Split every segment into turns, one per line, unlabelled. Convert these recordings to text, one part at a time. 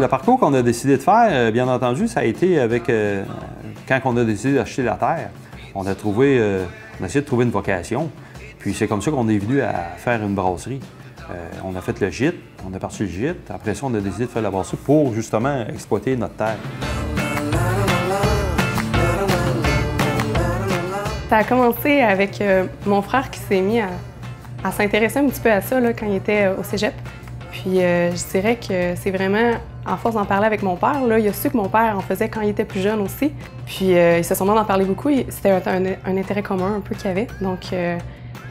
le parcours qu'on a décidé de faire, bien entendu, ça a été avec... quand on a décidé d'acheter la terre, on a essayé de trouver une vocation. Puis c'est comme ça qu'on est venu à faire une brasserie. On a fait le gîte, on a parti le gîte. Après ça, on a décidé de faire la brasserie pour justement exploiter notre terre.
Ça a commencé avec mon frère qui s'est mis à s'intéresser un petit peu à ça là, quand il était au cégep. Puis je dirais que c'est vraiment, en force d'en parler avec mon père, là, il a su que mon père en faisait quand il était plus jeune aussi. Puis ils se sont mis d'en parler beaucoup. C'était un intérêt commun un peu qu'il y avait. Donc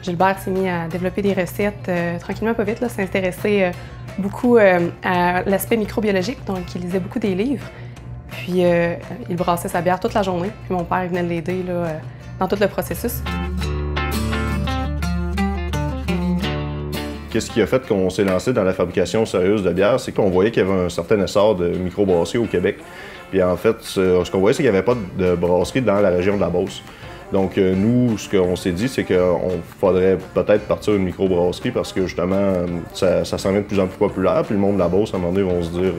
Gilbert s'est mis à développer des recettes tranquillement, pas vite, s'intéresser beaucoup à l'aspect microbiologique. Donc il lisait beaucoup des livres. Puis il brassait sa bière toute la journée. Puis mon père il venait de l'aider dans tout le processus.
Qu'est-ce qui a fait qu'on s'est lancé dans la fabrication sérieuse de bière? C'est qu'on voyait qu'il y avait un certain essor de microbrasserie au Québec. Puis en fait, ce qu'on voyait, c'est qu'il n'y avait pas de brasserie dans la région de la Beauce. Donc nous, ce qu'on s'est dit, c'est qu'il faudrait peut-être partir une microbrasserie parce que justement, ça s'en vient de plus en plus populaire. Puis le monde de la Beauce, à un moment donné, vont se dire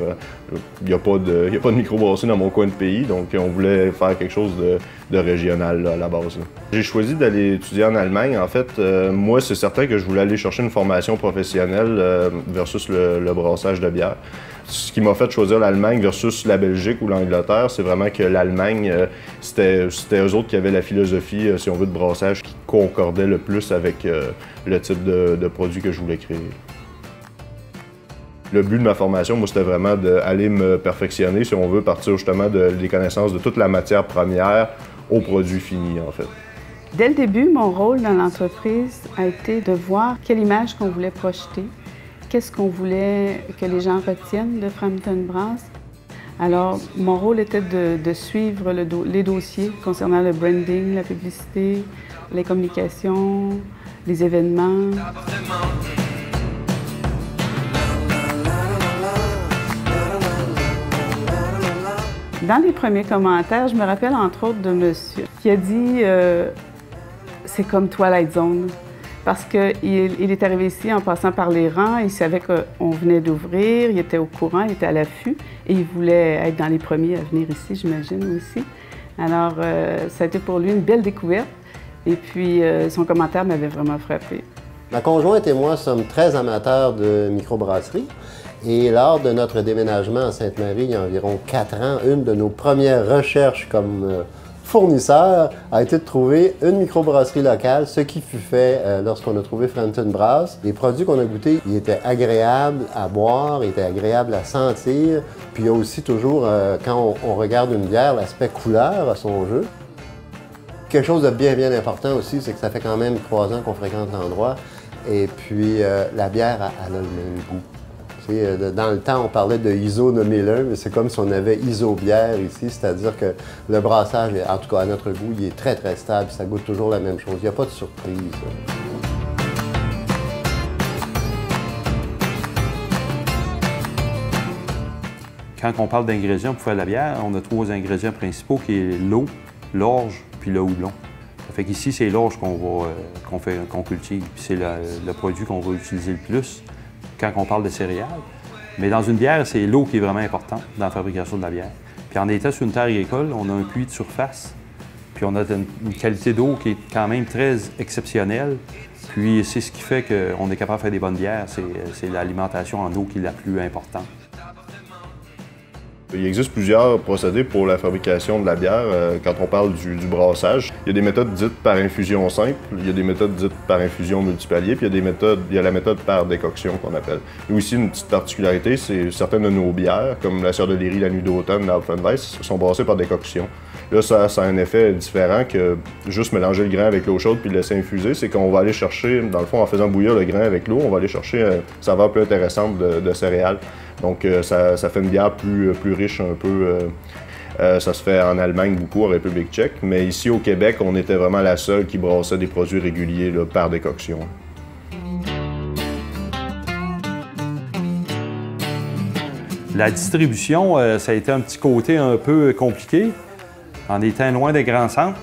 il n'y a pas de microbrasserie dans mon coin de pays. Donc on voulait faire quelque chose de régional là, à la base. J'ai choisi d'aller étudier en Allemagne. En fait, moi, c'est certain que je voulais aller chercher une formation professionnelle versus le brassage de bière. Ce qui m'a fait choisir l'Allemagne versus la Belgique ou l'Angleterre, c'est vraiment que l'Allemagne, c'était eux autres qui avaient la philosophie, si on veut, de brassage qui concordait le plus avec le type de produit que je voulais créer. Le but de ma formation, moi, c'était vraiment d'aller me perfectionner, si on veut, partir justement des connaissances de toute la matière première au produit fini, en fait.
Dès le début, mon rôle dans l'entreprise a été de voir quelle image qu'on voulait projeter. Qu'est-ce qu'on voulait que les gens retiennent de Frampton Brass? Alors, mon rôle était de suivre les dossiers concernant le branding, la publicité, les communications, les événements. Dans les premiers commentaires, je me rappelle entre autres de monsieur qui a dit c'est comme Twilight Zone. Parce qu'il est arrivé ici en passant par les rangs, il savait qu'on venait d'ouvrir, il était au courant, il était à l'affût et il voulait être dans les premiers à venir ici, j'imagine aussi. Alors, ça a été pour lui une belle découverte et puis son commentaire m'avait vraiment frappé.
Ma conjointe et moi sommes très amateurs de microbrasserie et lors de notre déménagement à Sainte-Marie, il y a environ 4 ans, une de nos premières recherches comme fournisseur a été de trouver une microbrasserie locale, ce qui fut fait lorsqu'on a trouvé Frampton Brass. Les produits qu'on a goûtés, ils étaient agréables à boire, ils étaient agréables à sentir. Puis il y a aussi toujours, quand on regarde une bière, l'aspect couleur à son jeu. Quelque chose de bien important aussi, c'est que ça fait quand même 3 ans qu'on fréquente l'endroit. Et puis la bière, elle a le même goût. Dans le temps, on parlait de iso-nommez-le, mais c'est comme si on avait iso-bière ici, c'est-à-dire que le brassage, en tout cas à notre goût, il est très très stable, ça goûte toujours la même chose, il n'y a pas de surprise.
Quand on parle d'ingrédients pour faire la bière, on a 3 ingrédients principaux qui est l'eau, l'orge puis le houblon. Ça fait qu'ici, c'est l'orge qu'on cultive, puis c'est le produit qu'on va utiliser le plus quand on parle de céréales. Mais dans une bière, c'est l'eau qui est vraiment importante dans la fabrication de la bière. Puis en étant sur une terre agricole, on a un puits de surface, puis on a une qualité d'eau qui est quand même très exceptionnelle. Puis c'est ce qui fait qu'on est capable de faire des bonnes bières, c'est l'alimentation en eau qui est la plus importante.
Il existe plusieurs procédés pour la fabrication de la bière quand on parle du brassage. Il y a des méthodes dites par infusion simple, il y a des méthodes dites par infusion multipalier, puis il y a la méthode par décoction qu'on appelle. Nous ici, une petite particularité, c'est certaines de nos bières, comme la Sœur de Léry, la Nuit d'automne, la Hopfenweiss, sont brassées par décoction. Là, ça a un effet différent que juste mélanger le grain avec l'eau chaude puis le laisser infuser. C'est qu'on va aller chercher, dans le fond, en faisant bouillir le grain avec l'eau, on va aller chercher une saveur plus intéressante de céréales. Donc, ça fait une bière plus riche un peu. Ça se fait en Allemagne beaucoup, en République tchèque. Mais ici, au Québec, on était vraiment la seule qui brassait des produits réguliers là, par décoction.
La distribution, ça a été un petit côté un peu compliqué, en étant loin des grands centres.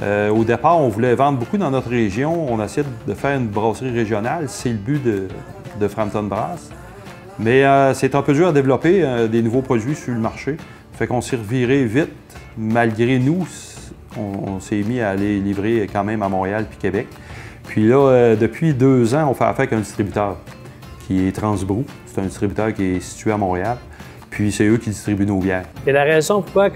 Au départ, on voulait vendre beaucoup dans notre région. On essayait de faire une brasserie régionale. C'est le but de Frampton Brass. Mais c'est un peu dur à développer des nouveaux produits sur le marché. Fait qu'on s'est reviré vite. Malgré nous, on s'est mis à aller livrer quand même à Montréal puis Québec. Puis là, depuis 2 ans, on fait affaire avec un distributeur qui est Transbrou. C'est un distributeur qui est situé à Montréal. Puis c'est eux qui distribuent nos bières.
Et la raison pourquoi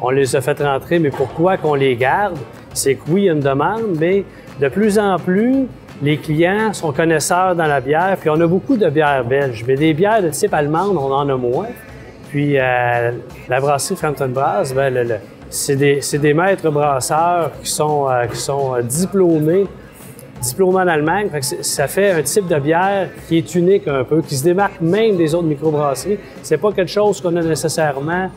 on les a fait rentrer, mais pourquoi qu'on les garde, c'est que oui, il y a une demande, mais de plus en plus, les clients sont connaisseurs dans la bière, puis on a beaucoup de bières belges. Mais des bières de type allemande, on en a moins. Puis la brasserie Frampton Brass, ben, c'est des maîtres brasseurs qui sont diplômés en Allemagne. Fait que ça fait un type de bière qui est unique un peu, qui se démarque même des autres microbrasseries. C'est pas quelque chose qu'on a nécessairement.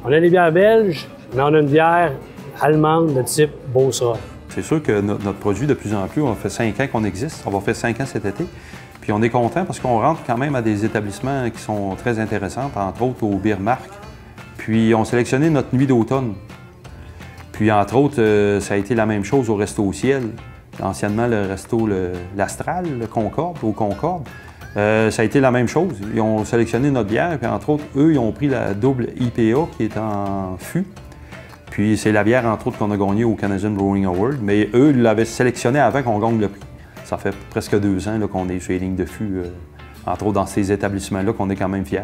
On a les bières belges, mais on a une bière allemande de type Beauceron.
C'est sûr que notre produit, de plus en plus, on fait 5 ans qu'on existe. On va faire 5 ans cet été. Puis on est content parce qu'on rentre quand même à des établissements qui sont très intéressants, entre autres au Beer Mark. Puis on sélectionné notre nuit d'automne. Puis entre autres, ça a été la même chose au Resto au Ciel. Anciennement le resto l'Astral, le Concorde, au Concorde. Ça a été la même chose. Ils ont sélectionné notre bière, puis entre autres, eux, ils ont pris la double IPA qui est en fût. Puis c'est la bière, entre autres, qu'on a gagnée au Canadian Brewing Award. Mais eux, ils l'avaient sélectionnée avant qu'on gagne le prix. Ça fait presque 2 ans qu'on est sur les lignes de fût, entre autres dans ces établissements-là, qu'on est quand même fiers.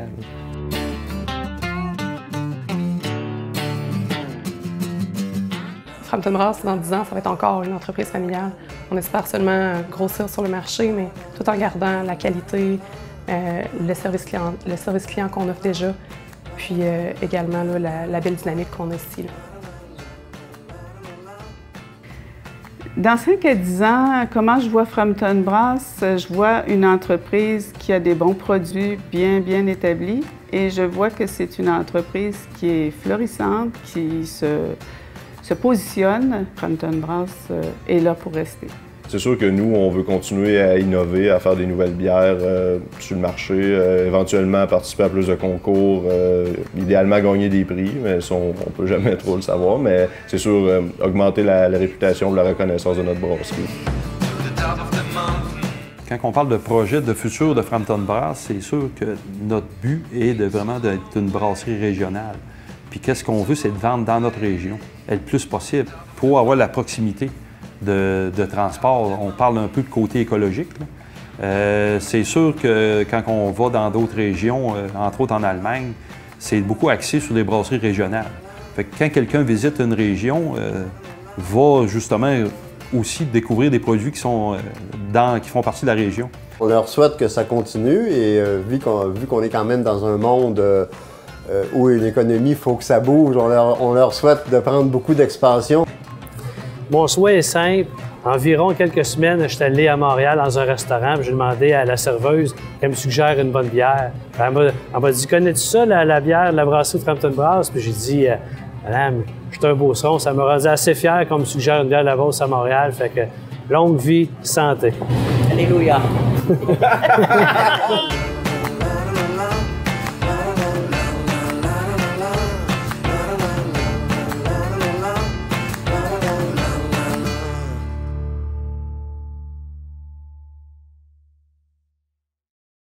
Frampton Brass, dans 10 ans, ça va être encore une entreprise familiale. On espère seulement grossir sur le marché, mais tout en gardant la qualité, le service client qu'on offre déjà, puis également là, la belle dynamique qu'on a ici. Là.
Dans 5 à 10 ans, comment je vois Frampton Brass? Je vois une entreprise qui a des bons produits bien établis et je vois que c'est une entreprise qui est florissante, qui se positionne. Frampton Brass est là pour rester.
C'est sûr que nous, on veut continuer à innover, à faire des nouvelles bières sur le marché, éventuellement participer à plus de concours, idéalement gagner des prix, mais ça, on ne peut jamais trop le savoir. Mais c'est sûr, augmenter la réputation, la reconnaissance de notre brasserie.
Quand on parle de projet de futur de Frampton Brass, c'est sûr que notre but est vraiment d'être une brasserie régionale. Puis qu'est-ce qu'on veut, c'est de vendre dans notre région, le plus possible, pour avoir la proximité de transport. On parle un peu de côté écologique. C'est sûr que quand on va dans d'autres régions, entre autres en Allemagne, c'est beaucoup axé sur les brasseries régionales. Fait que quand quelqu'un visite une région, va justement aussi découvrir des produits qui font partie de la région.
On leur souhaite que ça continue et vu qu'on est quand même dans un monde où l'économie, il faut que ça bouge, on leur souhaite de prendre beaucoup d'expansion.
Mon souhait est simple. Environ quelques semaines, je suis allé à Montréal dans un restaurant, j'ai demandé à la serveuse qu'elle me suggère une bonne bière. Elle m'a dit « Connais-tu ça, la bière de la brasserie Frampton Brass? » Puis j'ai dit « Madame, je suis un Beauceron. » Ça m'a rendu assez fier qu'on me suggère une bière de la Beauce à Montréal. Fait que longue vie, santé.
Alléluia!